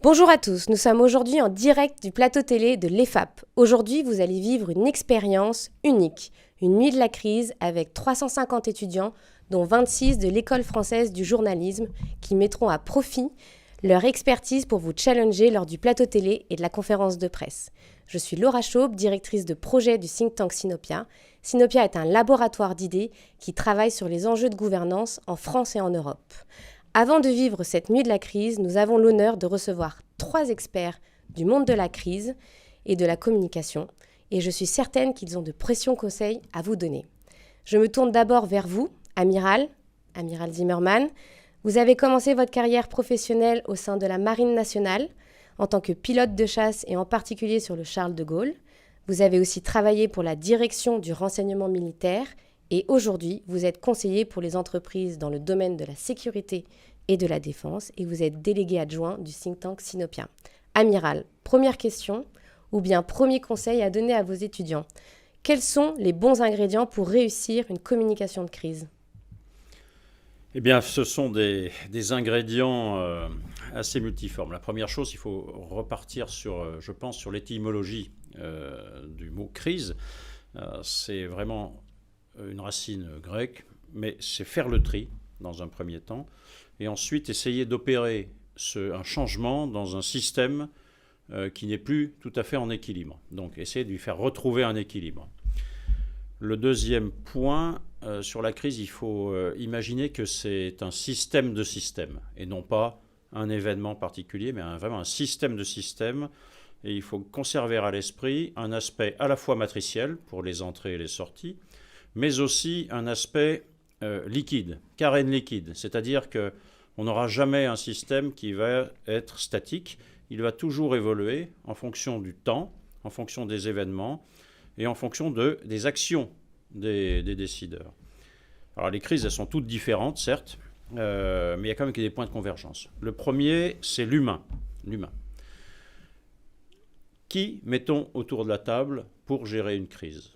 Bonjour à tous, nous sommes aujourd'hui en direct du plateau télé de l'EFAP. Aujourd'hui, vous allez vivre une expérience unique, une nuit de la crise avec 350 étudiants, dont 26 de l'École française du journalisme, qui mettront à profit leur expertise pour vous challenger lors du plateau télé et de la conférence de presse. Je suis Laura Chaube, directrice de projet du think tank Sinopia. Sinopia est un laboratoire d'idées qui travaille sur les enjeux de gouvernance en France et en Europe. Avant de vivre cette nuit de la crise, nous avons l'honneur de recevoir 3 experts du monde de la crise et de la communication, et je suis certaine qu'ils ont de précieux conseils à vous donner. Je me tourne d'abord vers vous, Amiral Zimmermann. Vous avez commencé votre carrière professionnelle au sein de la Marine nationale, en tant que pilote de chasse et en particulier sur le Charles de Gaulle. Vous avez aussi travaillé pour la direction du renseignement militaire. Et aujourd'hui, vous êtes conseiller pour les entreprises dans le domaine de la sécurité et de la défense et vous êtes délégué adjoint du think tank Sinopia. Amiral, première question ou bien premier conseil à donner à vos étudiants. Quels sont les bons ingrédients pour réussir une communication de crise ? Eh bien, ce sont des ingrédients assez multiformes. La première chose, il faut repartir sur, je pense, sur l'étymologie du mot crise. C'est vraiment une racine grecque, mais c'est faire le tri dans un premier temps, et ensuite essayer d'opérer un changement dans un système qui n'est plus tout à fait en équilibre. Donc essayer de lui faire retrouver un équilibre. Le deuxième point, sur la crise, il faut imaginer que c'est un système de systèmes, et non pas un événement particulier, mais vraiment un système de systèmes. Et il faut conserver à l'esprit un aspect à la fois matriciel pour les entrées et les sorties, mais aussi un aspect liquide, carène liquide, c'est-à-dire qu'on n'aura jamais un système qui va être statique, il va toujours évoluer en fonction du temps, en fonction des événements et en fonction des actions des décideurs. Alors les crises, elles sont toutes différentes, certes, mais il y a quand même des points de convergence. Le premier, c'est l'humain. Qui mettons autour de la table pour gérer une crise ?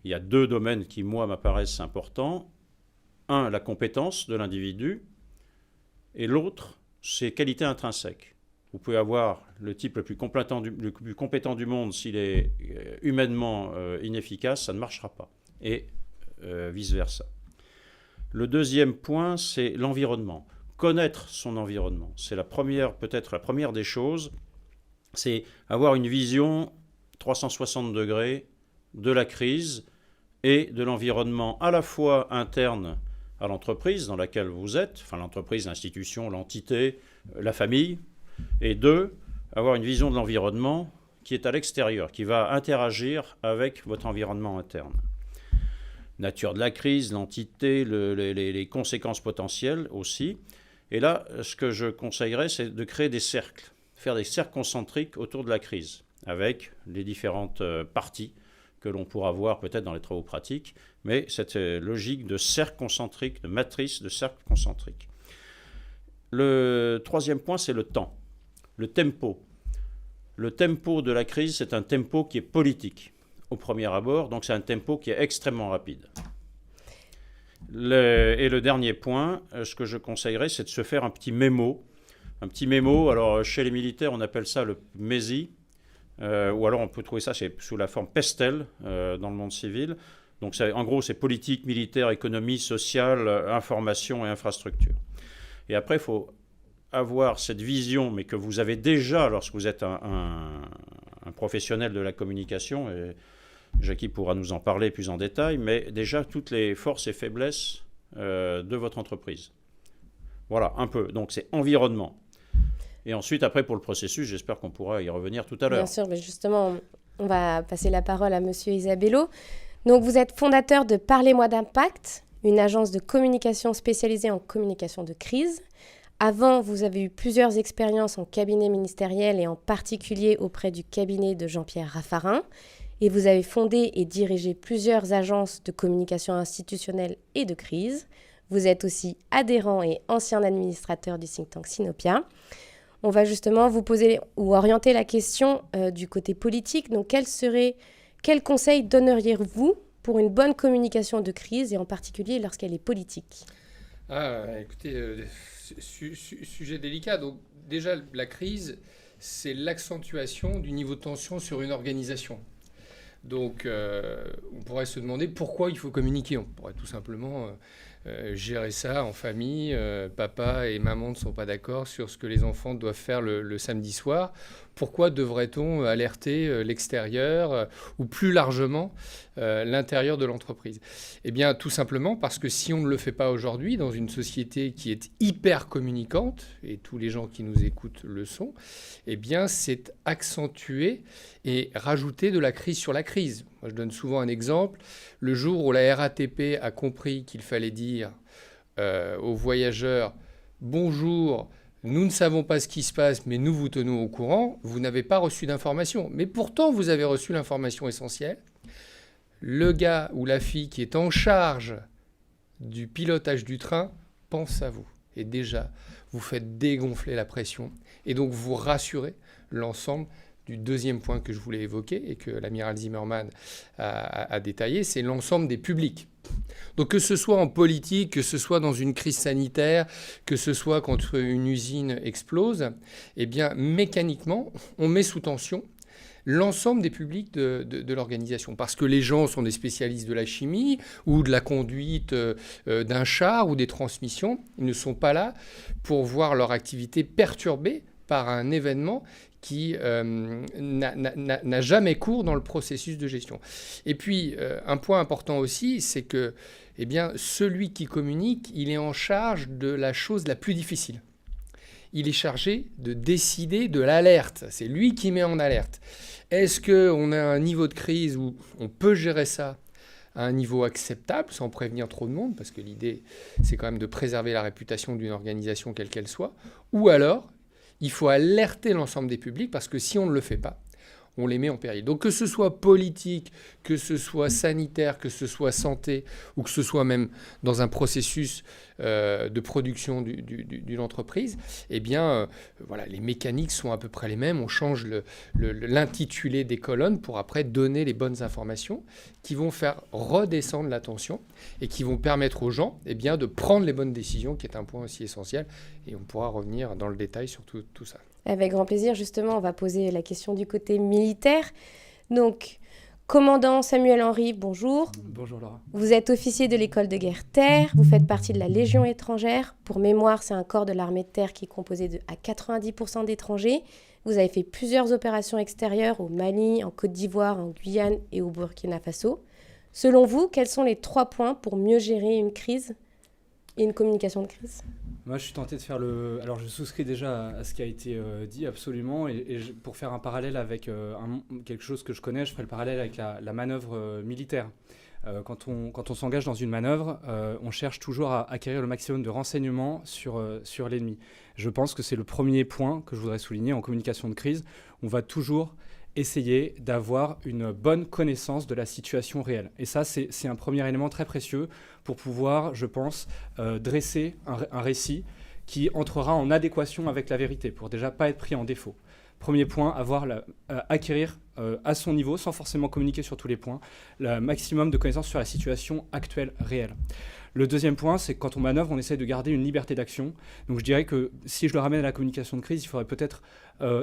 Il y a 2 domaines qui, moi, m'apparaissent importants. Un, la compétence de l'individu, et l'autre, ses qualités intrinsèques. Vous pouvez avoir le type le plus compétent du monde, s'il est humainement inefficace, ça ne marchera pas, et vice-versa. Le deuxième point, c'est l'environnement. Connaître son environnement, c'est peut-être la première des choses, c'est avoir une vision 360 degrés de la crise et de l'environnement à la fois interne à l'entreprise dans laquelle vous êtes, enfin l'entreprise, l'institution, l'entité, la famille, et 2, avoir une vision de l'environnement qui est à l'extérieur, qui va interagir avec votre environnement interne. Nature de la crise, l'entité, les conséquences potentielles aussi. Et là, ce que je conseillerais, c'est de créer des cercles, faire des cercles concentriques autour de la crise, avec les différentes parties que l'on pourra voir peut-être dans les travaux pratiques, mais cette logique de cercle concentrique, de matrice de cercle concentrique. Le troisième point, c'est le temps, le tempo. Le tempo de la crise, c'est un tempo qui est politique, au premier abord, donc c'est un tempo qui est extrêmement rapide. Et le dernier point, ce que je conseillerais, c'est de se faire un petit mémo. Alors chez les militaires, on appelle ça le MESI, ou alors on peut trouver ça sous la forme PESTEL dans le monde civil. Donc en gros, c'est politique, militaire, économie, sociale, information et infrastructure. Et après, il faut avoir cette vision, mais que vous avez déjà lorsque vous êtes un professionnel de la communication, et Jackie pourra nous en parler plus en détail, mais déjà toutes les forces et faiblesses de votre entreprise. Voilà, un peu. Donc c'est environnement. Et ensuite, après, pour le processus, j'espère qu'on pourra y revenir tout à l'heure. Bien sûr, mais justement, on va passer la parole à Monsieur Isabello. Donc, vous êtes fondateur de Parlez-moi d'impact, une agence de communication spécialisée en communication de crise. Avant, vous avez eu plusieurs expériences en cabinet ministériel et en particulier auprès du cabinet de Jean-Pierre Raffarin. Et vous avez fondé et dirigé plusieurs agences de communication institutionnelle et de crise. Vous êtes aussi adhérent et ancien administrateur du think tank Sinopia. On va justement vous poser ou orienter la question du côté politique. Donc, quel conseil donneriez-vous pour une bonne communication de crise et en particulier lorsqu'elle est politique ? Écoutez, sujet délicat. Donc déjà, la crise, c'est l'accentuation du niveau de tension sur une organisation. Donc, on pourrait se demander pourquoi il faut communiquer. On pourrait tout simplement gérer ça en famille. Papa et maman ne sont pas d'accord sur ce que les enfants doivent faire le samedi soir. Pourquoi devrait-on alerter l'extérieur ou plus largement l'intérieur de l'entreprise? Eh bien, tout simplement parce que si on ne le fait pas aujourd'hui, dans une société qui est hyper communicante, et tous les gens qui nous écoutent le sont, eh bien, c'est accentuer et rajouter de la crise sur la crise. Moi, je donne souvent un exemple. Le jour où la RATP a compris qu'il fallait dire aux voyageurs « Bonjour, nous ne savons pas ce qui se passe, mais nous vous tenons au courant », vous n'avez pas reçu d'information. Mais pourtant, vous avez reçu l'information essentielle. Le gars ou la fille qui est en charge du pilotage du train pense à vous. Et déjà, vous faites dégonfler la pression. Et donc, vous rassurez l'ensemble du deuxième point que je voulais évoquer et que l'amiral Zimmermann a détaillé, c'est l'ensemble des publics. Donc que ce soit en politique, que ce soit dans une crise sanitaire, que ce soit quand une usine explose, eh bien mécaniquement, on met sous tension l'ensemble des publics de l'organisation. Parce que les gens sont des spécialistes de la chimie ou de la conduite d'un char ou des transmissions. Ils ne sont pas là pour voir leur activité perturbée par un événement qui n'a jamais cours dans le processus de gestion. Et puis, un point important aussi, c'est que eh bien, celui qui communique, il est en charge de la chose la plus difficile. Il est chargé de décider de l'alerte. C'est lui qui met en alerte. Est-ce qu'on a un niveau de crise où on peut gérer ça à un niveau acceptable, sans prévenir trop de monde, parce que l'idée, c'est quand même de préserver la réputation d'une organisation, quelle qu'elle soit, ou alors il faut alerter l'ensemble des publics parce que si on ne le fait pas, on les met en péril. Donc que ce soit politique, que ce soit sanitaire, que ce soit santé, ou que ce soit même dans un processus de production d'une entreprise, eh bien, voilà, les mécaniques sont à peu près les mêmes. On change l'intitulé des colonnes pour après donner les bonnes informations qui vont faire redescendre la tension et qui vont permettre aux gens eh bien, de prendre les bonnes décisions, qui est un point aussi essentiel. Et on pourra revenir dans le détail sur tout ça. Avec grand plaisir, justement, on va poser la question du côté militaire. Donc, commandant Samuel Henry, bonjour. Bonjour Laura. Vous êtes officier de l'école de guerre terre, vous faites partie de la Légion étrangère. Pour mémoire, c'est un corps de l'armée de terre qui est composé à 90% d'étrangers. Vous avez fait plusieurs opérations extérieures au Mali, en Côte d'Ivoire, en Guyane et au Burkina Faso. Selon vous, quels sont les 3 points pour mieux gérer une crise et une communication de crise ? Moi, je suis tenté de faire le... Alors, je souscris déjà à ce qui a été dit, absolument. Pour faire un parallèle avec quelque chose que je connais, je ferai le parallèle avec la manœuvre militaire. Quand on s'engage dans une manœuvre, on cherche toujours à acquérir le maximum de renseignements sur l'ennemi. Je pense que c'est le premier point que je voudrais souligner en communication de crise. On va toujours essayer d'avoir une bonne connaissance de la situation réelle. Et ça, c'est un premier élément très précieux pour pouvoir, je pense, dresser un récit qui entrera en adéquation avec la vérité, pour déjà pas être pris en défaut. Premier point, acquérir à son niveau, sans forcément communiquer sur tous les points, le maximum de connaissances sur la situation actuelle, réelle. Le deuxième point, c'est que quand on manœuvre, on essaie de garder une liberté d'action. Donc je dirais que si je le ramène à la communication de crise, il faudrait peut-être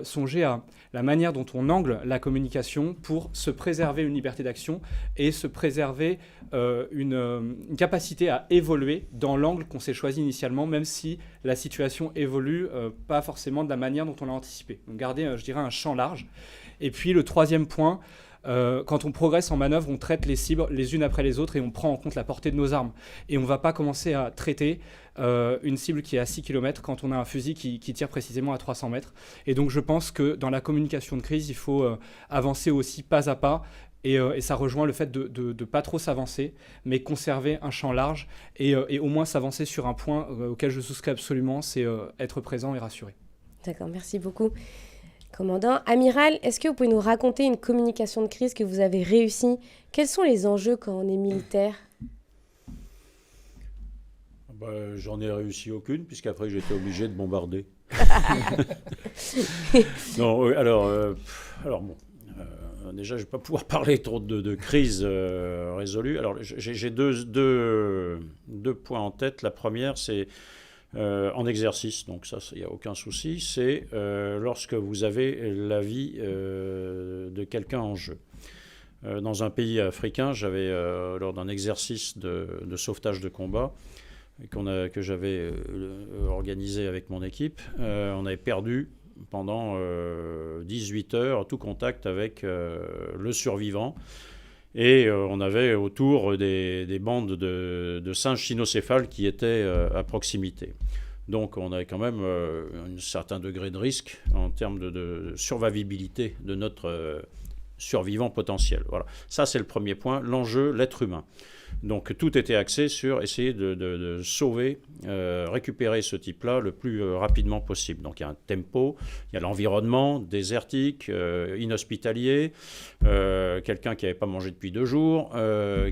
songer à la manière dont on angle la communication pour se préserver une liberté d'action et se préserver une capacité à évoluer dans l'angle qu'on s'est choisi initialement, même si la situation évolue pas forcément de la manière dont on l'a anticipé. Donc garder, je dirais, un champ large. Et puis le troisième point, quand on progresse en manœuvre, on traite les cibles les unes après les autres et on prend en compte la portée de nos armes. Et on ne va pas commencer à traiter une cible qui est à 6 km quand on a un fusil qui tire précisément à 300 mètres. Et donc je pense que dans la communication de crise, il faut avancer aussi pas à pas. Et ça rejoint le fait de ne pas trop s'avancer, mais conserver un champ large et au moins s'avancer sur un point auquel je souscris absolument, c'est être présent et rassuré. D'accord, merci beaucoup. Commandant, amiral, est-ce que vous pouvez nous raconter une communication de crise que vous avez réussie ? Quels sont les enjeux quand on est militaire ? J'en ai réussi aucune, puisqu'après j'étais obligé de bombarder. Non, alors bon, déjà je ne vais pas pouvoir parler trop de crises résolues. Alors j'ai deux points en tête. La première, c'est en exercice, donc ça, il n'y a aucun souci, c'est lorsque vous avez la vie de quelqu'un en jeu. Dans un pays africain, j'avais, lors d'un exercice de sauvetage de combat, que j'avais organisé avec mon équipe, on avait perdu pendant 18 heures tout contact avec le survivant. Et on avait autour des bandes de singes cynocéphales qui étaient à proximité. Donc on avait quand même un certain degré de risque en termes de survivabilité de notre survivant potentiel. Voilà. Ça, c'est le premier point. L'enjeu, l'être humain. Donc tout était axé sur essayer de sauver, récupérer ce type-là le plus rapidement possible. Donc il y a un tempo, il y a l'environnement désertique, inhospitalier, quelqu'un qui n'avait pas mangé depuis 2 jours,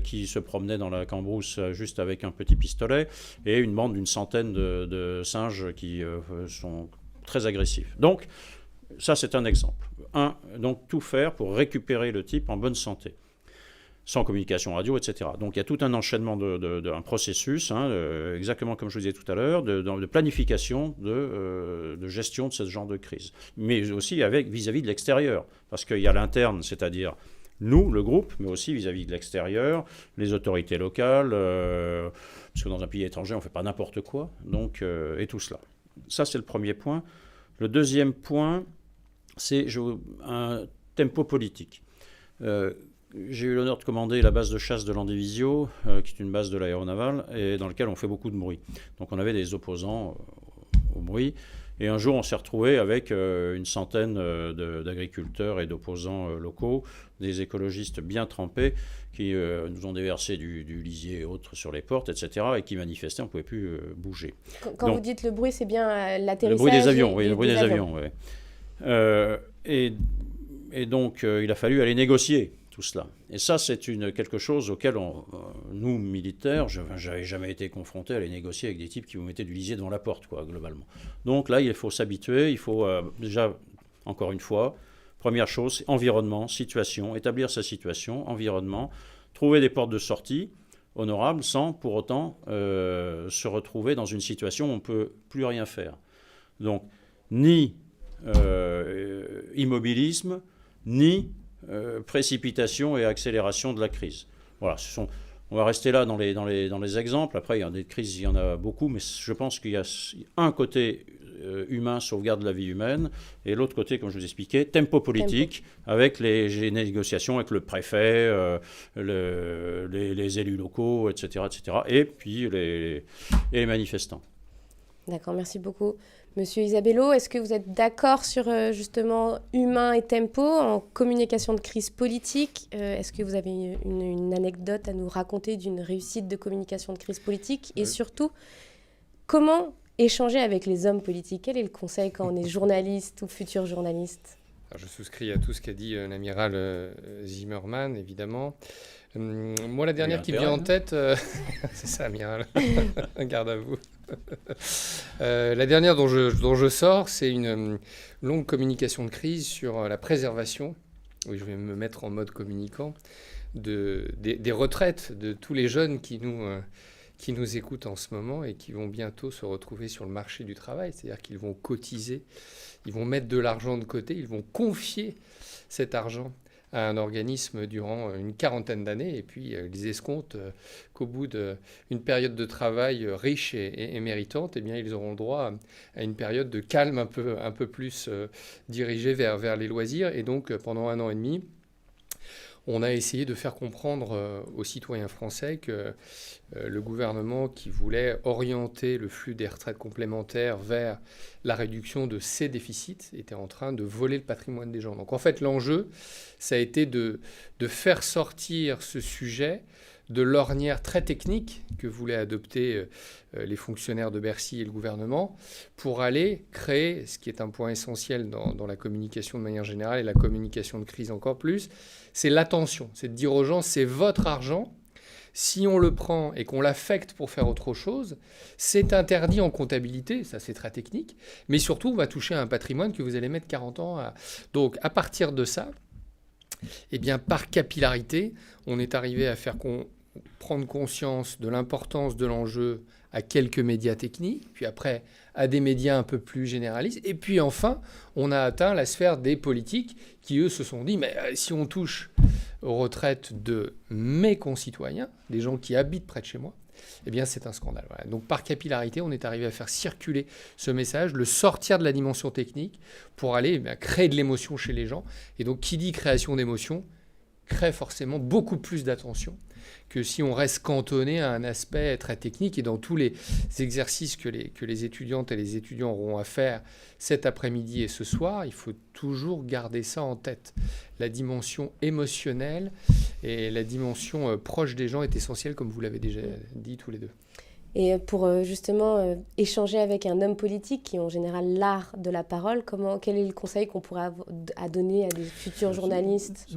qui se promenait dans la cambrousse juste avec un petit pistolet, et une bande d'une centaine de singes qui sont très agressifs. Donc ça, c'est un exemple. Donc tout faire pour récupérer le type en bonne santé, sans communication radio, etc. Donc il y a tout un enchaînement d'un processus, exactement comme je vous disais tout à l'heure, de planification, de gestion de ce genre de crise. Mais aussi vis-à-vis de l'extérieur, parce qu'il y a l'interne, c'est-à-dire nous, le groupe, mais aussi vis-à-vis de l'extérieur, les autorités locales, parce que dans un pays étranger, on ne fait pas n'importe quoi, donc, et tout cela. Ça, c'est le premier point. Le deuxième point, c'est un tempo politique. J'ai eu l'honneur de commander la base de chasse de l'Andivisio, qui est une base de l'aéronavale, et dans laquelle on fait beaucoup de bruit. Donc on avait des opposants au bruit. Et un jour, on s'est retrouvé avec une centaine d'agriculteurs et d'opposants locaux, des écologistes bien trempés, qui nous ont déversé du lisier et autres sur les portes, etc., et qui manifestaient, on ne pouvait plus bouger. Quand vous dites le bruit, c'est bien l'atterrissage? Le bruit des avions, oui, le bruit des avions, oui. Et donc, il a fallu aller négocier tout cela. Et ça, c'est quelque chose auquel nous, militaires, je n'avais jamais été confronté à aller négocier avec des types qui vous mettaient du lisier devant la porte, quoi, globalement. Donc là, il faut s'habituer, il faut déjà, encore une fois, première chose, c'est environnement, situation, établir sa situation, environnement, trouver des portes de sortie honorables sans pour autant se retrouver dans une situation où on ne peut plus rien faire. Donc, ni immobilisme, ni précipitation et accélération de la crise. Voilà, on va rester là dans les exemples. Après, il y a des crises, il y en a beaucoup, mais je pense qu'il y a un côté humain, sauvegarde de la vie humaine, et l'autre côté, comme je vous expliquais, tempo politique, avec les négociations avec le préfet, les élus locaux, etc., et puis les manifestants. D'accord, merci beaucoup. Monsieur Isabello, est-ce que vous êtes d'accord sur justement humain et tempo en communication de crise politique? Est-ce que vous avez une anecdote à nous raconter d'une réussite de communication de crise politique? Et surtout, comment échanger avec les hommes politiques? Quel est le conseil quand on est journaliste ou futur journaliste? Alors, je souscris à tout ce qu'a dit l'amiral Zimmermann, évidemment. Moi, la dernière qui me vient en tête, c'est ça, amiral, garde à vous. La dernière dont je sors, c'est une longue communication de crise sur la préservation, oui, je vais me mettre en mode communicant, des retraites de tous les jeunes qui nous écoutent en ce moment et qui vont bientôt se retrouver sur le marché du travail, c'est-à-dire qu'ils vont cotiser, ils vont mettre de l'argent de côté, ils vont confier cet argent à un organisme durant une quarantaine d'années, et puis ils escomptent qu'au bout d'une période de travail riche et méritante, eh bien, ils auront le droit à une période de calme un peu plus dirigée vers les loisirs. Et donc, pendant 1 an et demi, on a essayé de faire comprendre aux citoyens français que le gouvernement qui voulait orienter le flux des retraites complémentaires vers la réduction de ces déficits était en train de voler le patrimoine des gens. Donc en fait, l'enjeu, ça a été de faire sortir ce sujet de l'ornière très technique que voulaient adopter les fonctionnaires de Bercy et le gouvernement pour aller créer, ce qui est un point essentiel dans la communication de manière générale et la communication de crise encore plus, c'est l'attention. C'est de dire aux gens, c'est votre argent. Si on le prend et qu'on l'affecte pour faire autre chose, c'est interdit en comptabilité, ça c'est très technique, mais surtout on va toucher à un patrimoine que vous allez mettre 40 ans à... Donc à partir de ça, eh bien, par capillarité, on est arrivé à faire prendre conscience de l'importance de l'enjeu à quelques médias techniques, puis après à des médias un peu plus généralistes. Et puis enfin, on a atteint la sphère des politiques qui, eux, se sont dit, mais si on touche aux retraites de mes concitoyens, des gens qui habitent près de chez moi, eh bien c'est un scandale. Voilà. Donc par capillarité, on est arrivé à faire circuler ce message, le sortir de la dimension technique pour aller créer de l'émotion chez les gens. Et donc qui dit création d'émotion crée forcément beaucoup plus d'attention que si on reste cantonné à un aspect très technique. Et dans tous les exercices que les étudiantes et les étudiants auront à faire cet après-midi et ce soir, il faut toujours garder ça en tête. La dimension émotionnelle et la dimension proche des gens est essentielle, comme vous l'avez déjà dit tous les deux. Et pour justement échanger avec un homme politique qui est en général l'art de la parole, quel est le conseil qu'on pourrait donner à des futurs journalistes ?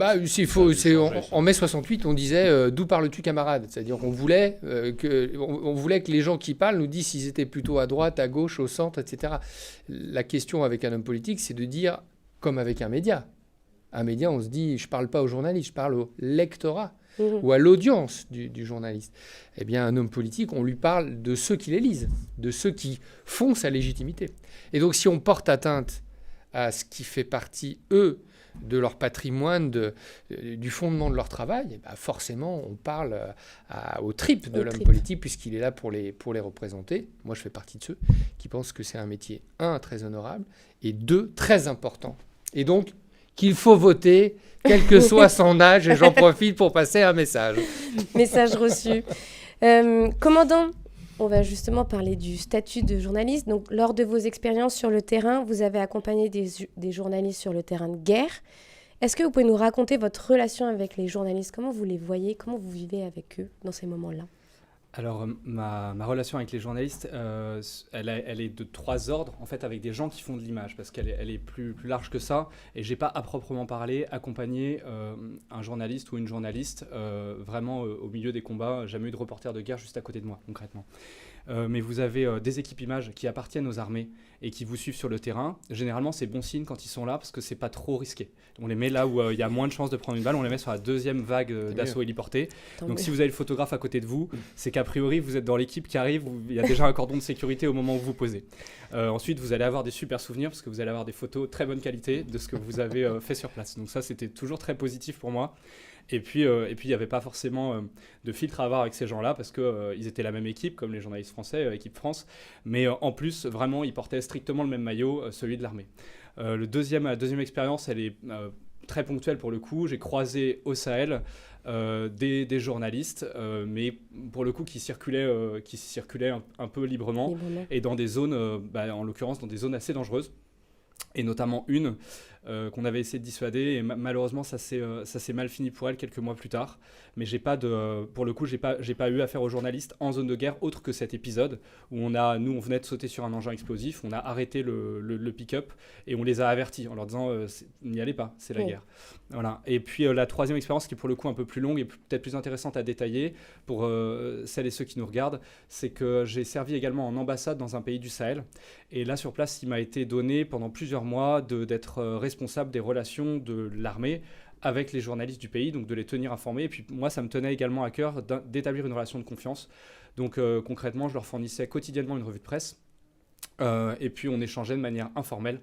En mai 68, on disait d'où parles-tu, camarade ? C'est-à-dire qu'on voulait, on voulait que les gens qui parlent nous disent s'ils étaient plutôt à droite, à gauche, au centre, etc. La question avec un homme politique, c'est de dire, comme avec un média. Un média, on se dit, je ne parle pas aux journalistes, je parle au lectorat. Ou à l'audience du journaliste. Eh bien, un homme politique, on lui parle de ceux qui les lisent, de ceux qui font sa légitimité. Et donc, si on porte atteinte à ce qui fait partie, eux, de leur patrimoine, du fondement de leur travail, eh bien, forcément, on parle aux tripes de l'homme politique, puisqu'il est là pour les représenter. Moi, je fais partie de ceux qui pensent que c'est un métier, 1, très honorable, et 2, très important. Et donc, qu'il faut voter, quel que soit son âge, et j'en profite pour passer un message. Message reçu. Commandant, on va justement parler du statut de journaliste. Donc, lors de vos expériences sur le terrain, vous avez accompagné des journalistes sur le terrain de guerre. Est-ce que vous pouvez nous raconter votre relation avec les journalistes ? Comment vous les voyez ? Comment vous vivez avec eux dans ces moments-là ? Alors, ma relation avec les journalistes, elle est de 3 ordres, en fait, avec des gens qui font de l'image, parce qu'elle est plus large que ça. Et je n'ai pas, à proprement parler, accompagné un journaliste ou une journaliste vraiment au milieu des combats. Jamais eu de reporter de guerre juste à côté de moi, concrètement. Mais vous avez des équipes images qui appartiennent aux armées et qui vous suivent sur le terrain. Généralement, c'est bon signe quand ils sont là parce que c'est pas trop risqué. On les met là où il y a moins de chances de prendre une balle. On les met sur la 2e vague d'assaut héliporté. Donc si vous avez le photographe à côté de vous, c'est qu'a priori, vous êtes dans l'équipe qui arrive où il y a déjà un cordon de sécurité au moment où vous posez. Ensuite, vous allez avoir des super souvenirs parce que vous allez avoir des photos très bonne qualité de ce que vous avez fait sur place. Donc ça, c'était toujours très positif pour moi. Et puis, il n'y avait pas forcément de filtre à avoir avec ces gens-là parce qu'ils étaient la même équipe, comme les journalistes français, équipe France. Mais en plus, vraiment, ils portaient strictement le même maillot, celui de l'armée. La deuxième expérience, elle est très ponctuelle pour le coup. J'ai croisé au Sahel des journalistes, mais pour le coup qui circulaient un peu librement. Et dans des zones, en l'occurrence, dans des zones assez dangereuses. Et notamment une qu'on avait essayé de dissuader et malheureusement ça s'est mal fini pour elle quelques mois plus tard, mais pour le coup j'ai pas eu affaire aux journalistes en zone de guerre autre que cet épisode où on venait de sauter sur un engin explosif, on a arrêté le pick-up et on les a avertis en leur disant n'y allez pas, c'est la guerre. Voilà. Et puis la 3e expérience qui est pour le coup un peu plus longue et peut-être plus intéressante à détailler pour celles et ceux qui nous regardent, c'est que j'ai servi également en ambassade dans un pays du Sahel et là sur place il m'a été donné pendant plusieurs mois d'être responsable des relations de l'armée avec les journalistes du pays, donc de les tenir informés. Et puis moi, ça me tenait également à cœur d'établir une relation de confiance. Donc concrètement, je leur fournissais quotidiennement une revue de presse. Et puis on échangeait de manière informelle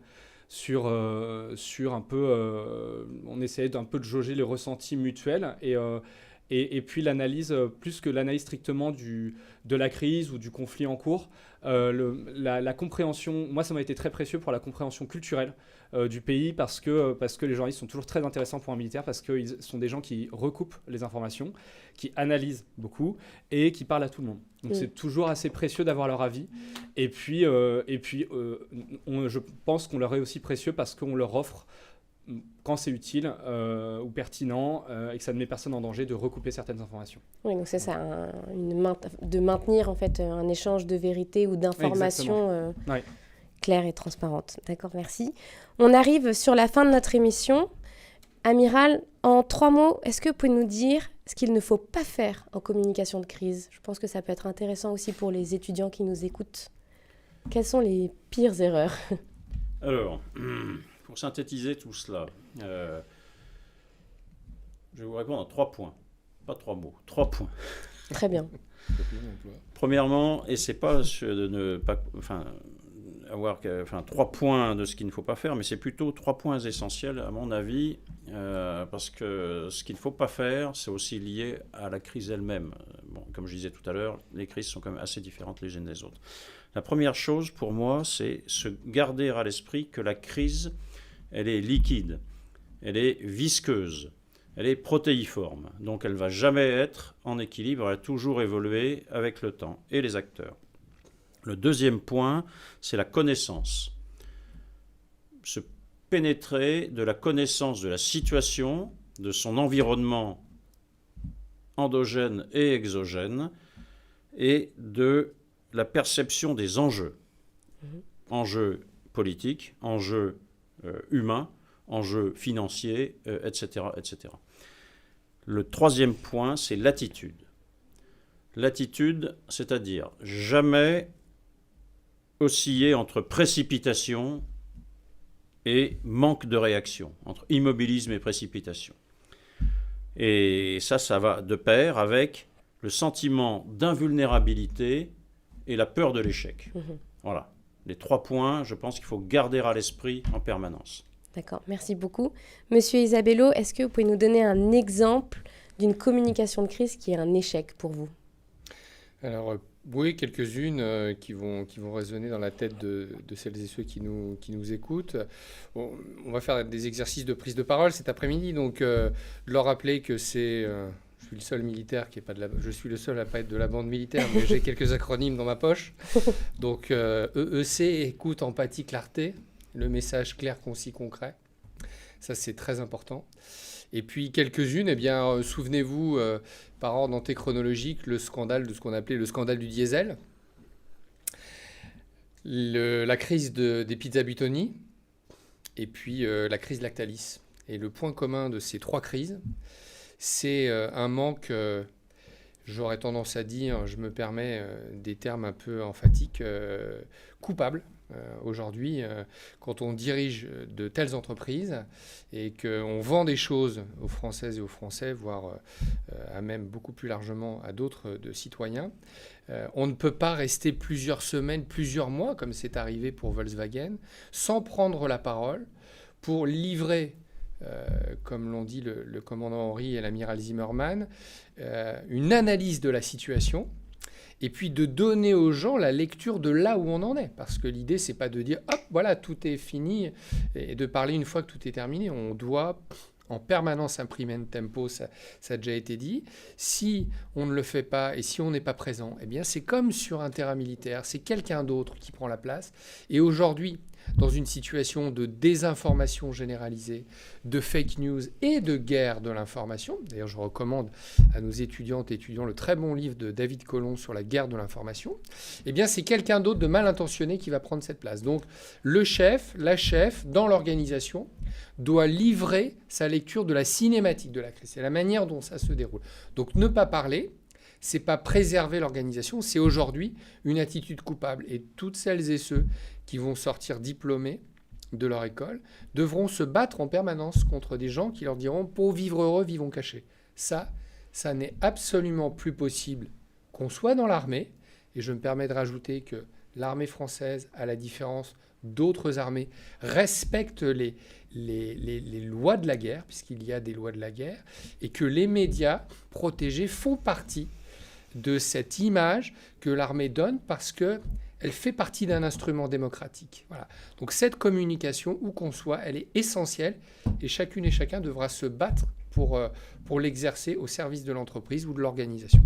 sur un peu... on essayait d'un peu de jauger les ressentis mutuels et puis l'analyse, plus que l'analyse strictement de la crise ou du conflit en cours, la compréhension, moi ça m'a été très précieux pour la compréhension culturelle du pays parce que les journalistes sont toujours très intéressants pour un militaire parce qu'ils sont des gens qui recoupent les informations, qui analysent beaucoup et qui parlent à tout le monde. Donc c'est toujours assez précieux d'avoir leur avis. Et puis je pense qu'on leur est aussi précieux parce qu'on leur offre quand c'est utile ou pertinent et que ça ne met personne en danger de recouper certaines informations. Oui, donc c'est ça, de maintenir en fait un échange de vérité ou d'informations claires et transparentes. D'accord, merci. On arrive sur la fin de notre émission. Amiral, en 3 mots, est-ce que vous pouvez nous dire ce qu'il ne faut pas faire en communication de crise ? Je pense que ça peut être intéressant aussi pour les étudiants qui nous écoutent. Quelles sont les pires erreurs ? Alors, pour synthétiser tout cela, je vais vous répondre en 3 points. Pas 3 mots, 3 points. Très bien. Premièrement, et c'est pas de ne pas, avoir 3 points de ce qu'il ne faut pas faire, mais c'est plutôt 3 points essentiels à mon avis, parce que ce qu'il ne faut pas faire, c'est aussi lié à la crise elle-même. Bon, comme je disais tout à l'heure, les crises sont quand même assez différentes les unes des autres. La première chose pour moi, c'est se garder à l'esprit que la crise, elle est liquide, elle est visqueuse. Elle est protéiforme, donc elle ne va jamais être en équilibre, elle va toujours évoluer avec le temps et les acteurs. Le deuxième point, c'est la connaissance. Se pénétrer de la connaissance de la situation, de son environnement endogène et exogène, et de la perception des enjeux. Enjeux politiques, enjeux humains, enjeux financiers, etc., etc. Le troisième point, c'est l'attitude. L'attitude, c'est-à-dire jamais osciller entre précipitation et manque de réaction, entre immobilisme et précipitation. Et ça va de pair avec le sentiment d'invulnérabilité et la peur de l'échec. Voilà. Les 3 points, je pense qu'il faut garder à l'esprit en permanence. D'accord, merci beaucoup. Monsieur Isabello, est-ce que vous pouvez nous donner un exemple d'une communication de crise qui est un échec pour vous? Alors, oui, quelques-unes qui vont résonner dans la tête de celles et ceux qui nous écoutent. Bon, on va faire des exercices de prise de parole cet après-midi, donc leur rappeler que c'est... je suis le seul militaire qui est pas de la... Je suis le seul à pas être de la bande militaire, mais j'ai quelques acronymes dans ma poche. Donc, EEC, écoute, empathie, clarté. Le message clair, concis, concret. Ça, c'est très important. Et puis, quelques-unes, eh bien, souvenez-vous, par ordre chronologique, le scandale de ce qu'on appelait le scandale du diesel, la crise des pizzas Buitoni, et puis la crise Lactalis. Et le point commun de ces 3 crises, c'est un manque, j'aurais tendance à dire, je me permets des termes un peu emphatiques, coupable. Aujourd'hui, quand on dirige de telles entreprises et qu'on vend des choses aux Françaises et aux Français, voire à même beaucoup plus largement à d'autres citoyens, on ne peut pas rester plusieurs semaines, plusieurs mois, comme c'est arrivé pour Volkswagen, sans prendre la parole pour livrer, comme l'ont dit le commandant Henry et l'amiral Zimmermann, une analyse de la situation, et puis de donner aux gens la lecture de là où on en est. Parce que l'idée, c'est pas de dire « hop, voilà, tout est fini » et de parler une fois que tout est terminé. On doit en permanence imprimer un tempo, ça a déjà été dit. Si on ne le fait pas et si on n'est pas présent, eh bien c'est comme sur un terrain militaire, c'est quelqu'un d'autre qui prend la place. Et aujourd'hui, dans une situation de désinformation généralisée, de fake news et de guerre de l'information. D'ailleurs, je recommande à nos étudiantes et étudiants le très bon livre de David Colomb sur la guerre de l'information. Eh bien, c'est quelqu'un d'autre de mal intentionné qui va prendre cette place. Donc, le chef, la chef, dans l'organisation, doit livrer sa lecture de la cinématique de la crise. C'est la manière dont ça se déroule. Donc, ne pas parler, c'est pas préserver l'organisation, c'est aujourd'hui une attitude coupable. Et toutes celles et ceux qui vont sortir diplômés de leur école devront se battre en permanence contre des gens qui leur diront « pour vivre heureux, vivons cachés ». Ça n'est absolument plus possible qu'on soit dans l'armée. Et je me permets de rajouter que l'armée française, à la différence d'autres armées, respecte les lois de la guerre, puisqu'il y a des lois de la guerre, et que les médias protégés font partie de cette image que l'armée donne parce qu'elle fait partie d'un instrument démocratique. Voilà. Donc cette communication, où qu'on soit, elle est essentielle et chacune et chacun devra se battre pour l'exercer au service de l'entreprise ou de l'organisation.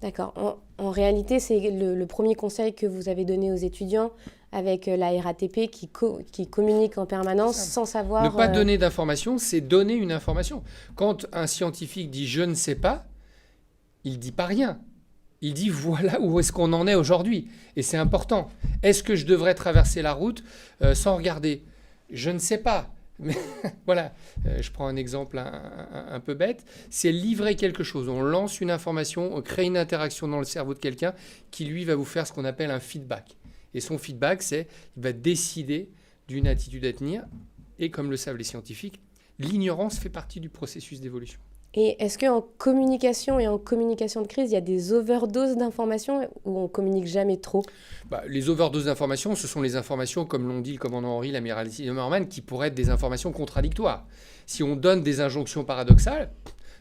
D'accord. En réalité, c'est le premier conseil que vous avez donné aux étudiants avec la RATP qui communique en permanence sans savoir... Ne pas donner d'informations, c'est donner une information. Quand un scientifique dit « je ne sais pas », il dit pas rien. Il dit voilà où est-ce qu'on en est aujourd'hui. Et c'est important. Est-ce que je devrais traverser la route sans regarder? Je ne sais pas. Mais voilà, je prends un exemple un peu bête. C'est livrer quelque chose. On lance une information, on crée une interaction dans le cerveau de quelqu'un qui, lui, va vous faire ce qu'on appelle un feedback. Et son feedback, c'est il va décider d'une attitude à tenir. Et comme le savent les scientifiques, l'ignorance fait partie du processus d'évolution. Et est-ce qu'en communication et en communication de crise, il y a des overdoses d'informations ou on communique jamais trop? Les overdoses d'informations, ce sont les informations, comme l'ont dit le commandant Henry, l'amiral Zimmerman, qui pourraient être des informations contradictoires. Si on donne des injonctions paradoxales,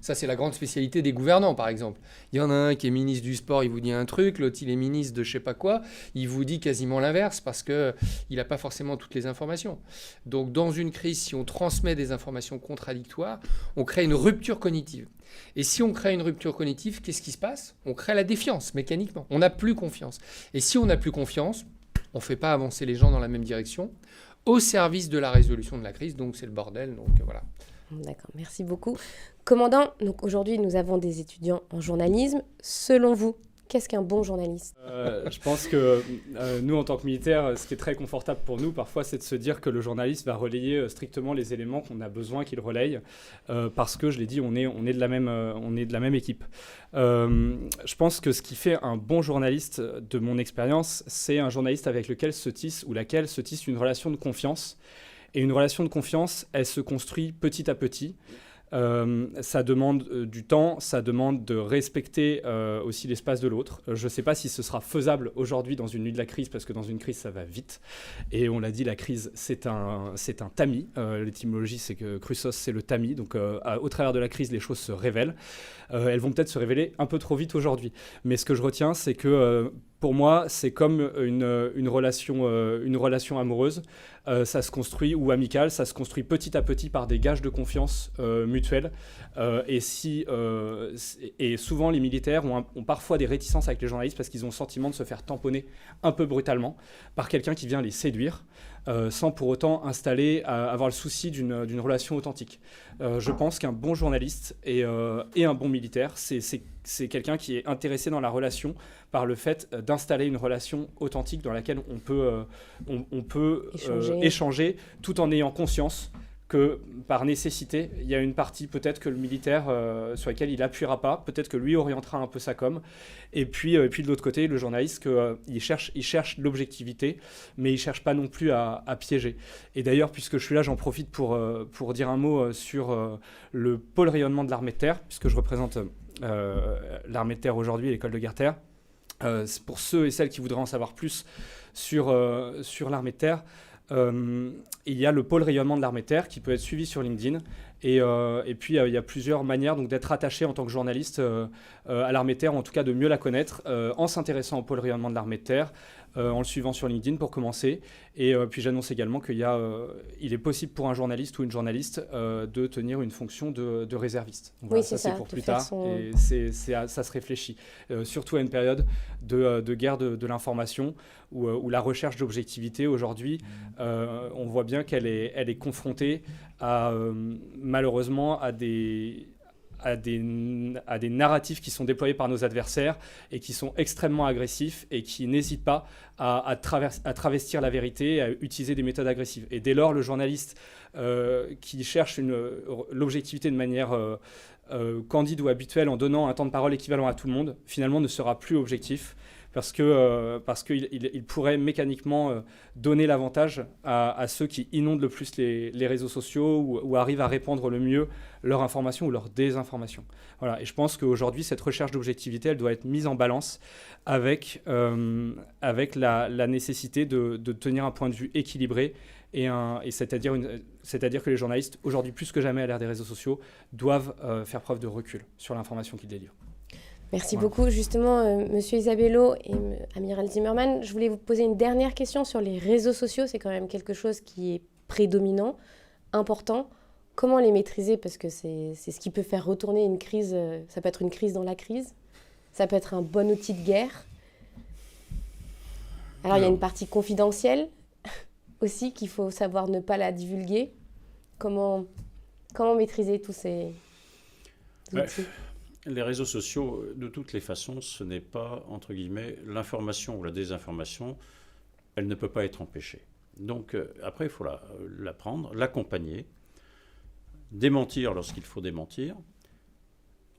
ça c'est la grande spécialité des gouvernants par exemple. Il y en a un qui est ministre du sport, il vous dit un truc, l'autre il est ministre de je sais pas quoi, il vous dit quasiment l'inverse parce qu'il n'a pas forcément toutes les informations. Donc dans une crise, si on transmet des informations contradictoires, on crée une rupture cognitive. Et si on crée une rupture cognitive, qu'est-ce qui se passe? On crée la défiance mécaniquement. On n'a plus confiance. Et si on n'a plus confiance, on ne fait pas avancer les gens dans la même direction au service de la résolution de la crise. Donc c'est le bordel. Donc voilà. D'accord, merci beaucoup. Commandant, donc aujourd'hui nous avons des étudiants en journalisme. Selon vous, qu'est-ce qu'un bon journaliste? Je pense que nous, en tant que militaires, ce qui est très confortable pour nous, parfois, c'est de se dire que le journaliste va relayer strictement les éléments qu'on a besoin qu'il relaye, parce que, je l'ai dit, on est de la même équipe. Je pense que ce qui fait un bon journaliste, de mon expérience, c'est un journaliste avec lequel se tisse ou laquelle se tisse une relation de confiance. Et une relation de confiance, elle se construit petit à petit. Ça demande du temps, ça demande de respecter aussi l'espace de l'autre. Je ne sais pas si ce sera faisable aujourd'hui dans une nuit de la crise, parce que dans une crise, ça va vite. Et on l'a dit, la crise, c'est un tamis. L'étymologie, c'est que Chrysos, c'est le tamis. Donc, au travers de la crise, les choses se révèlent. Elles vont peut-être se révéler un peu trop vite aujourd'hui. Mais ce que je retiens, c'est que pour moi, c'est comme une relation amoureuse. Ça se construit, ou amicale, ça se construit petit à petit par des gages de confiance mutuels. Et souvent, les militaires ont parfois des réticences avec les journalistes parce qu'ils ont le sentiment de se faire tamponner un peu brutalement par quelqu'un qui vient les séduire, sans pour autant avoir le souci d'une relation authentique. Je pense qu'un bon journaliste et un bon militaire, c'est quelqu'un qui est intéressé dans la relation par le fait d'installer une relation authentique dans laquelle on peut échanger tout en ayant conscience que par nécessité, il y a une partie peut-être que le militaire sur laquelle il n'appuiera pas, peut-être que lui orientera un peu sa com. Et puis de l'autre côté, le journaliste, il cherche l'objectivité, mais il ne cherche pas non plus à piéger. Et d'ailleurs, puisque je suis là, j'en profite pour dire un mot sur le pôle rayonnement de l'armée de terre, puisque je représente l'armée de terre aujourd'hui, l'école de guerre-terre. Pour ceux et celles qui voudraient en savoir plus sur l'armée de terre, il y a le pôle rayonnement de l'armée de terre qui peut être suivi sur LinkedIn. Et puis, il y a plusieurs manières donc, d'être attaché en tant que journaliste à l'armée de terre, ou en tout cas de mieux la connaître, en s'intéressant au pôle rayonnement de l'armée de terre, en le suivant sur LinkedIn pour commencer. Et puis j'annonce également qu'il est possible pour un journaliste ou une journaliste de tenir une fonction de réserviste. Donc, oui, voilà, ça c'est pour plus tard. Et ça se réfléchit, surtout à une période de guerre de l'information où la recherche d'objectivité aujourd'hui, on voit bien qu'elle est confrontée malheureusement à des narratifs qui sont déployés par nos adversaires et qui sont extrêmement agressifs et qui n'hésitent pas à travestir la vérité et à utiliser des méthodes agressives. Et dès lors, le journaliste qui cherche l'objectivité de manière candide ou habituelle en donnant un temps de parole équivalent à tout le monde, finalement ne sera plus objectif. Parce qu'il pourrait mécaniquement donner l'avantage à ceux qui inondent le plus les réseaux sociaux ou arrivent à répandre le mieux leur information ou leur désinformation. Voilà. Et je pense qu'aujourd'hui, cette recherche d'objectivité, elle doit être mise en balance avec la nécessité de tenir un point de vue équilibré, c'est-à-dire que les journalistes, aujourd'hui plus que jamais à l'ère des réseaux sociaux, doivent faire preuve de recul sur l'information qu'ils délivrent. Merci beaucoup. Justement, Monsieur Isabello et Amiral Zimmerman, je voulais vous poser une dernière question sur les réseaux sociaux. C'est quand même quelque chose qui est prédominant, important. Comment les maîtriser? Parce que c'est ce qui peut faire retourner une crise. Ça peut être une crise dans la crise. Ça peut être un bon outil de guerre. Alors, il y a une partie confidentielle aussi qu'il faut savoir ne pas la divulguer. Comment maîtriser tous ces outils? Les réseaux sociaux, de toutes les façons, ce n'est pas, entre guillemets, l'information ou la désinformation, elle ne peut pas être empêchée. Donc après, il faut la prendre, l'accompagner, démentir lorsqu'il faut démentir,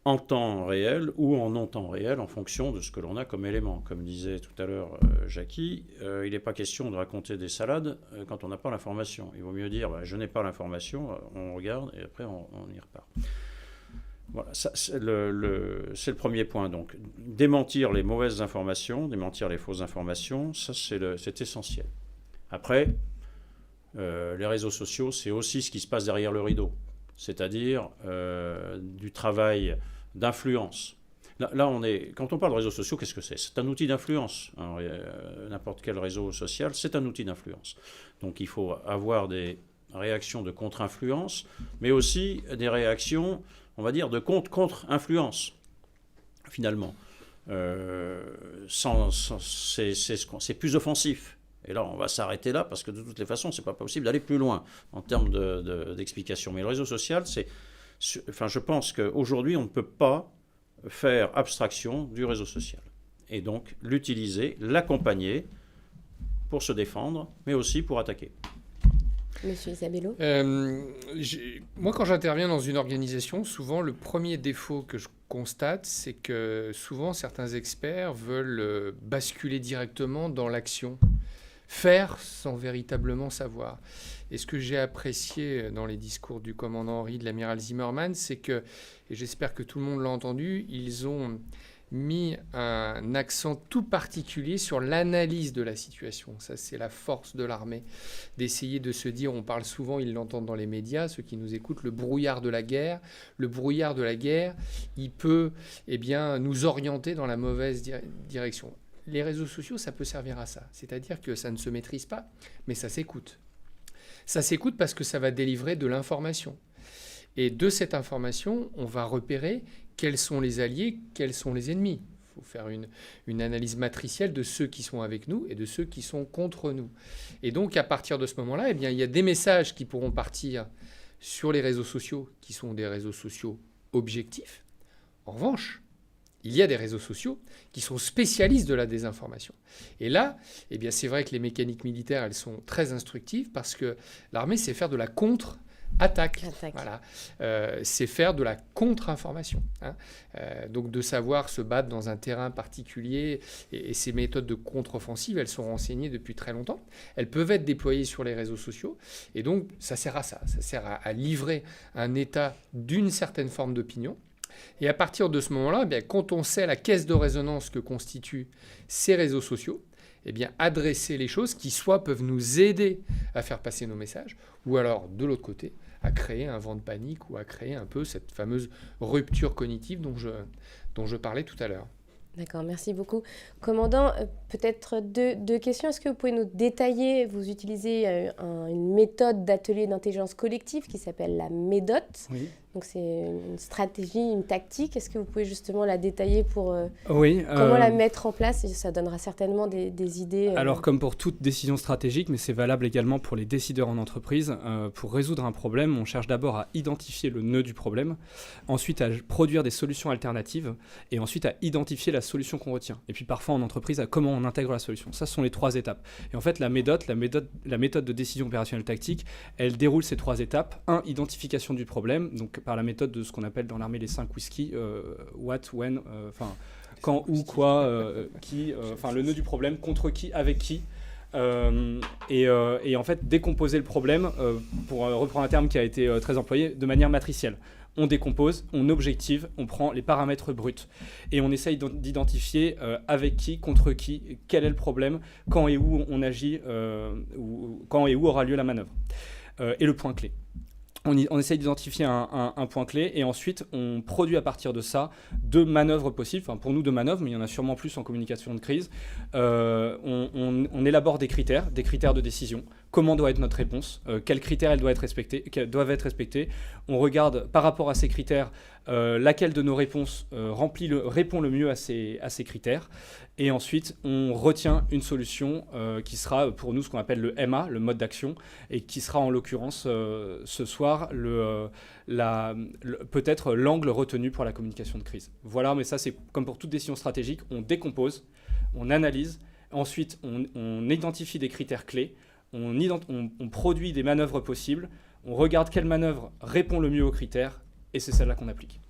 en temps réel ou en non-temps réel, en fonction de ce que l'on a comme élément. Comme disait tout à l'heure Jackie, il n'est pas question de raconter des salades quand on n'a pas l'information. Il vaut mieux dire je n'ai pas l'information, on regarde et après on y repart. Voilà, c'est le premier point. Donc, démentir les mauvaises informations, démentir les fausses informations, ça c'est essentiel. Après, les réseaux sociaux, c'est aussi ce qui se passe derrière le rideau, c'est-à-dire du travail d'influence. Là, quand on parle de réseaux sociaux, qu'est-ce que c'est? C'est un outil d'influence. N'importe quel réseau social, c'est un outil d'influence. Donc il faut avoir des réactions de contre-influence, mais aussi des réactions, on va dire, de contre-influence, finalement. C'est plus offensif. Et là, on va s'arrêter là, parce que de toutes les façons, c'est pas possible d'aller plus loin en termes d'explication. Mais le réseau social, je pense qu'aujourd'hui, on ne peut pas faire abstraction du réseau social. Et donc, l'utiliser, l'accompagner pour se défendre, mais aussi pour attaquer. Monsieur Isabello? Moi, quand j'interviens dans une organisation, souvent, le premier défaut que je constate, c'est que souvent, certains experts veulent basculer directement dans l'action, faire sans véritablement savoir. Et ce que j'ai apprécié dans les discours du commandant Henry, de l'amiral Zimmermann, c'est que, et j'espère que tout le monde l'a entendu, ils ont mis un accent tout particulier sur l'analyse de la situation. Ça, c'est la force de l'armée, d'essayer de se dire, on parle souvent, ils l'entendent dans les médias, ceux qui nous écoutent, le brouillard de la guerre. Le brouillard de la guerre, il peut nous orienter dans la mauvaise direction. Les réseaux sociaux, ça peut servir à ça. C'est-à-dire que ça ne se maîtrise pas, mais ça s'écoute. Ça s'écoute parce que ça va délivrer de l'information. Et de cette information, on va repérer quels sont les alliés, quels sont les ennemis. Il faut faire une analyse matricielle de ceux qui sont avec nous et de ceux qui sont contre nous. Et donc, à partir de ce moment-là, il y a des messages qui pourront partir sur les réseaux sociaux, qui sont des réseaux sociaux objectifs. En revanche, il y a des réseaux sociaux qui sont spécialistes de la désinformation. Et là, c'est vrai que les mécaniques militaires, elles sont très instructives parce que l'armée sait faire de la contre-attaque. Voilà. C'est faire de la contre-information. Donc de savoir se battre dans un terrain particulier. Et ces méthodes de contre-offensive, elles sont renseignées depuis très longtemps. Elles peuvent être déployées sur les réseaux sociaux. Et donc, ça sert à ça. Ça sert à livrer un état d'une certaine forme d'opinion. Et à partir de ce moment-là, quand on sait la caisse de résonance que constituent ces réseaux sociaux, adresser les choses qui soit peuvent nous aider à faire passer nos messages, ou alors, de l'autre côté, à créer un vent de panique ou à créer un peu cette fameuse rupture cognitive dont je parlais tout à l'heure. D'accord, merci beaucoup. Commandant, peut-être deux questions. Est-ce que vous pouvez nous détailler, vous utilisez une méthode d'atelier d'intelligence collective qui s'appelle la MEDOT. Oui. Donc c'est une stratégie, une tactique. Est-ce que vous pouvez justement la détailler pour comment la mettre en place? Et ça donnera certainement des idées. Alors comme pour toute décision stratégique, mais c'est valable également pour les décideurs en entreprise, pour résoudre un problème, on cherche d'abord à identifier le nœud du problème, ensuite à produire des solutions alternatives, et ensuite à identifier la solution qu'on retient. Et puis parfois en entreprise, à comment on intègre la solution. Ça, ce sont les 3 étapes. Et en fait, la méthode de décision opérationnelle tactique, elle déroule ces 3 étapes. 1, identification du problème, donc par la méthode de ce qu'on appelle dans l'armée les 5 whisky, what, when, quand, où, quoi, qui, le nœud du problème, contre qui, avec qui. Et en fait, décomposer le problème, pour reprendre un terme qui a été très employé, de manière matricielle. On décompose, on objective, on prend les paramètres bruts et on essaye d'identifier avec qui, contre qui, quel est le problème, quand et où on agit, quand et où aura lieu la manœuvre. Et le point clé. On essaye d'identifier un point clé et ensuite on produit à partir de ça 2 manœuvres possibles, pour nous 2 manœuvres, mais il y en a sûrement plus en communication de crise. On élabore des critères de décision. Comment doit être notre réponse, quels critères doivent être respectés. On regarde par rapport à ces critères laquelle de nos réponses répond le mieux à ces critères. Et ensuite, on retient une solution qui sera pour nous ce qu'on appelle le MA, le mode d'action, et qui sera en l'occurrence ce soir peut-être l'angle retenu pour la communication de crise. Voilà, mais ça c'est comme pour toute décision stratégique, on décompose, on analyse, ensuite on identifie des critères clés, on produit des manœuvres possibles, on regarde quelle manœuvre répond le mieux aux critères, et c'est celle-là qu'on applique.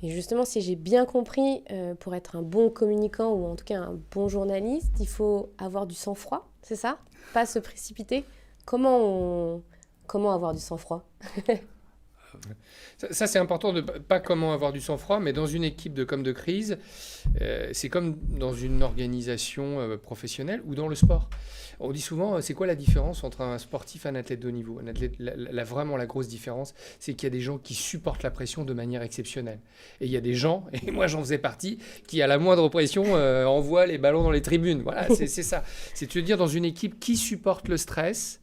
Et justement, si j'ai bien compris, pour être un bon communicant ou en tout cas un bon journaliste, il faut avoir du sang-froid, c'est ça? Pas se précipiter. Comment avoir du sang-froid? Ça, c'est important, pas comment avoir du sang-froid, mais dans une équipe de com de crise, c'est comme dans une organisation professionnelle ou dans le sport. On dit souvent, c'est quoi la différence entre un sportif et un athlète de haut niveau? Un athlète, vraiment, la grosse différence, c'est qu'il y a des gens qui supportent la pression de manière exceptionnelle. Et il y a des gens, et moi j'en faisais partie, qui à la moindre pression envoient les ballons dans les tribunes. Voilà, c'est ça. C'est de dire dans une équipe qui supporte le stress,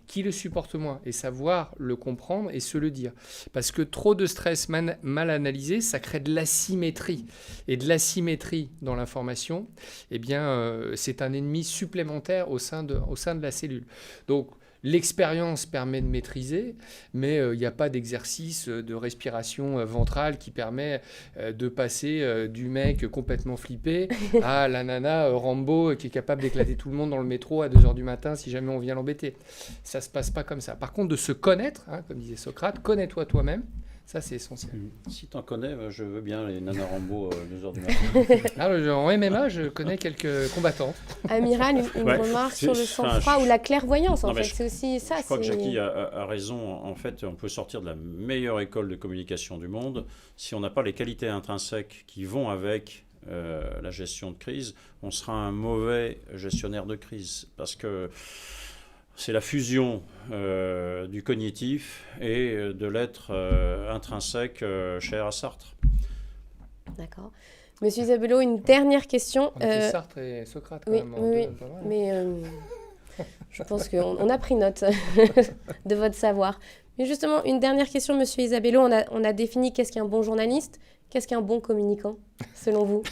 qui le supporte moins, et savoir le comprendre et se le dire. Parce que trop de stress mal analysé, ça crée de l'asymétrie. Et de l'asymétrie dans l'information, eh bien, c'est un ennemi supplémentaire au sein de la cellule. Donc, l'expérience permet de maîtriser, mais il n'y a pas d'exercice de respiration ventrale qui permet de passer du mec complètement flippé à la nana Rambo qui est capable d'éclater tout le monde dans le métro à 2h du matin si jamais on vient l'embêter. Ça ne se passe pas comme ça. Par contre, de se connaître, comme disait Socrate, connais-toi toi-même. Ça, c'est essentiel. Si tu en connais, je veux bien les nanas Rambo 2h du matin. En MMA, je connais quelques combattants. Amiral, une remarque sur le sang-froid ou la clairvoyance, en fait. C'est aussi ça. Je crois que Jackie a raison. En fait, on peut sortir de la meilleure école de communication du monde. Si on n'a pas les qualités intrinsèques qui vont avec la gestion de crise, on sera un mauvais gestionnaire de crise. Parce que c'est la fusion du cognitif et de l'être intrinsèque cher à Sartre. D'accord. Monsieur Isabello, une dernière question. Sartre et Socrate, quand oui, même. Oui, mais je pense qu'on a pris note de votre savoir. Mais justement, une dernière question, Monsieur Isabello. On a défini qu'est-ce qu'un bon journaliste, qu'est-ce qu'un bon communicant, selon vous?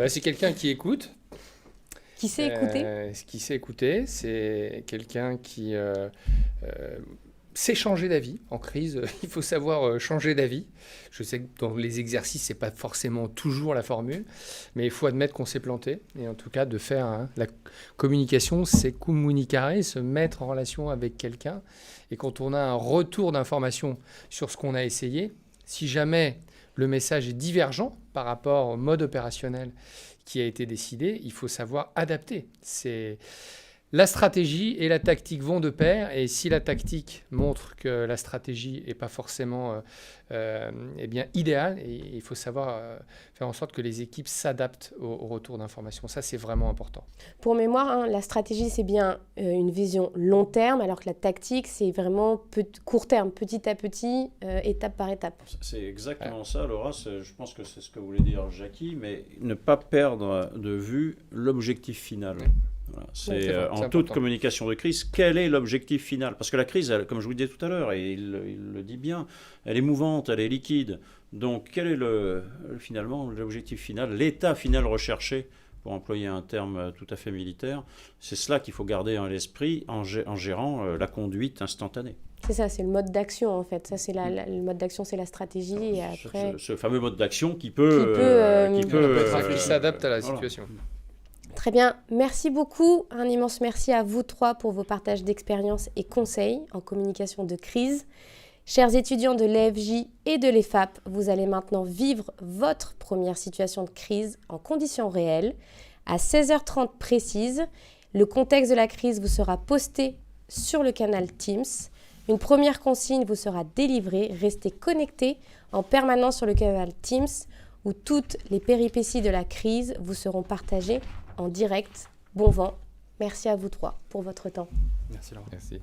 C'est quelqu'un qui écoute. Qui sait écouter? Qui sait écouter, c'est quelqu'un qui sait changer d'avis. En crise, il faut savoir changer d'avis. Je sais que dans les exercices, ce n'est pas forcément toujours la formule, mais il faut admettre qu'on s'est planté. Et en tout cas, de faire la communication, c'est communicare, se mettre en relation avec quelqu'un. Et quand on a un retour d'information sur ce qu'on a essayé, si jamais le message est divergent par rapport au mode opérationnel qui a été décidé, il faut savoir adapter. La stratégie et la tactique vont de pair, et si la tactique montre que la stratégie n'est pas forcément idéale, il faut savoir faire en sorte que les équipes s'adaptent au retour d'informations. Ça, c'est vraiment important. Pour mémoire, la stratégie, c'est bien une vision long terme, alors que la tactique, c'est vraiment court terme, petit à petit, étape par étape. C'est exactement ça, Laura. Je pense que c'est ce que voulait dire Jackie, mais ne pas perdre de vue l'objectif final. Voilà. C'est en toute communication de crise, quel est l'objectif final? Parce que la crise, comme je vous le disais tout à l'heure, et il le dit bien, elle est mouvante, elle est liquide. Donc quel est finalement l'objectif final, l'état final recherché, pour employer un terme tout à fait militaire? C'est cela qu'il faut garder à l'esprit en gérant la conduite instantanée. C'est ça, c'est le mode d'action en fait. Ça, c'est le mode d'action, c'est la stratégie. Et après... ce fameux mode d'action qui s'adapte à la situation. Très bien, merci beaucoup. Un immense merci à vous trois pour vos partages d'expériences et conseils en communication de crise. Chers étudiants de l'EFJ et de l'EFAP, vous allez maintenant vivre votre première situation de crise en conditions réelles. À 16h30 précise, le contexte de la crise vous sera posté sur le canal Teams. Une première consigne vous sera délivrée. Restez connectés en permanence sur le canal Teams où toutes les péripéties de la crise vous seront partagées en direct. Bon vent. Merci à vous trois pour votre temps. Merci Laurent. Merci.